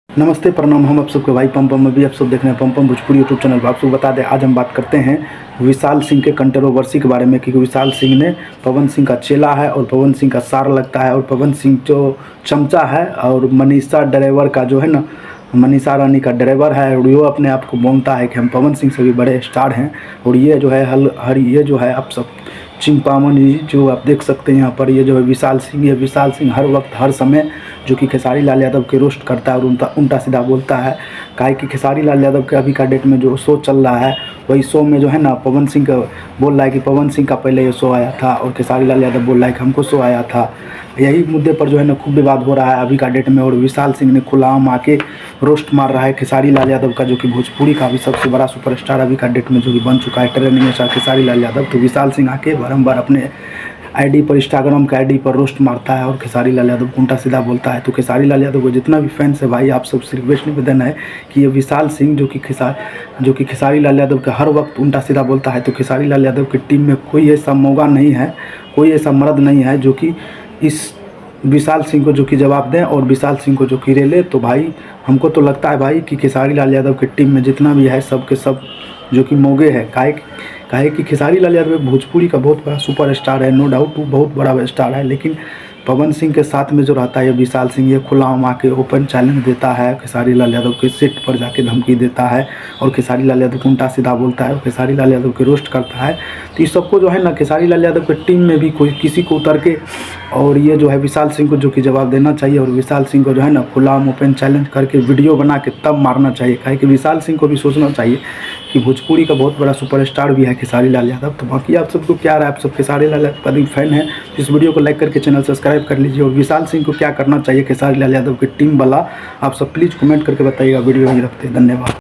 नमस्ते प्रणाम। हम आप सबके भाई पम में भी आप सब देख रहे हैं पम भोजपुरी यूट्यूब चैनल पर। आप सबको बता दें, आज हम बात करते हैं विशाल सिंह के कंट्रोवर्सी के बारे में, क्योंकि विशाल सिंह ने पवन सिंह का चेला है और पवन सिंह का सार लगता है, और पवन सिंह जो चमचा है और मनीषा ड्राइवर का जो है ना, मनीषा रानी का ड्राइवर है, और वो अपने आप को बोलता है कि हम पवन सिंह से भी बड़े स्टार हैं। और ये जो है हर ये जो है आप सब चिंपामन जी जो आप देख सकते हैं यहाँ पर, ये जो है विशाल सिंह, ये विशाल सिंह हर वक्त हर समय जो कि खेसारी लाल यादव के रोस्ट करता है और उल्टा सीधा बोलता है। काहे कि खेसारी लाल यादव के अभी का डेट में जो शो चल रहा है, वही शो में जो है ना पवन सिंह का बोल रहा है कि पवन सिंह का पहले ये शो आया था, और खेसारी लाल यादव बोल रहा है कि हमको शो आया था। यही मुद्दे पर जो है ना खूब विवाद हो रहा है अभी का डेट में, और विशाल सिंह ने खुलाआम आके रोस्ट मार रहा है खेसारी लाल यादव का, जो कि भोजपुरी का भी सबसे बड़ा सुपरस्टार अभी का डेट में जो कि बन चुका है ट्रेंडिंग स्टार खेसारी लाल यादव। तो विशाल सिंह आके बारम्बार अपने आईडी पर, इंस्टाग्राम के आईडी पर रोस्ट मारता है और खेसारी लाल यादव को उल्टा सीधा बोलता है। तो खेसारी लाल यादव को जितना भी फैंस है भाई, आप सबसे रिक्वेस्ट निवेदन है कि ये विशाल सिंह जो कि खेसारी लाल यादव के हर वक्त उल्टा सीधा बोलता है, तो खेसारी लाल यादव की टीम में कोई ऐसा मौका नहीं है, कोई ऐसा मर्द नहीं है जो कि इस विशाल सिंह को जो कि जवाब दें और विशाल सिंह को जो कि रेले। तो भाई हमको तो लगता है भाई कि खेसारी लाल यादव की टीम में जितना भी है सब के सब जो कि मौगे है। काहे कि खेसारी लाल यादव भोजपुरी का बहुत बड़ा सुपर स्टार है, नो डाउट वो बहुत बड़ा स्टार है, लेकिन पवन सिंह के साथ में जो रहता है विशाल सिंह, ये खुलाआम आके ओपन चैलेंज देता है खेसारी लाल यादव के सेट पर जाके धमकी देता है, और खेसारी लाल यादव को उल्टा सीधा बोलता है और खेसारी लाल यादव के रोस्ट करता है। तो इस सबको जो है ना खेसारी लाल यादव की टीम में भी कोई किसी को उतर के और ये जो है विशाल सिंह को जो कि जवाब देना चाहिए, और विशाल सिंह को जो है ना खुलाआम ओपन चैलेंज करके वीडियो बना के तब मारना चाहिए। काहे कि विशाल सिंह को भी सोचना चाहिए कि भोजपुरी का बहुत बड़ा सुपरस्टार भी है खेसारी लाल यादव। तो बाकी आप सबको क्या रहा है, आप सब खेसारी लाल यादव का फैन है, इस वीडियो को लाइक करके चैनल सब्सक्राइब कर लीजिए। और विशाल सिंह को क्या करना चाहिए खेसारी लाल यादव की टीम वाला, आप सब प्लीज़ कमेंट करके बताइएगा। वीडियो ही रखते हैं, धन्यवाद।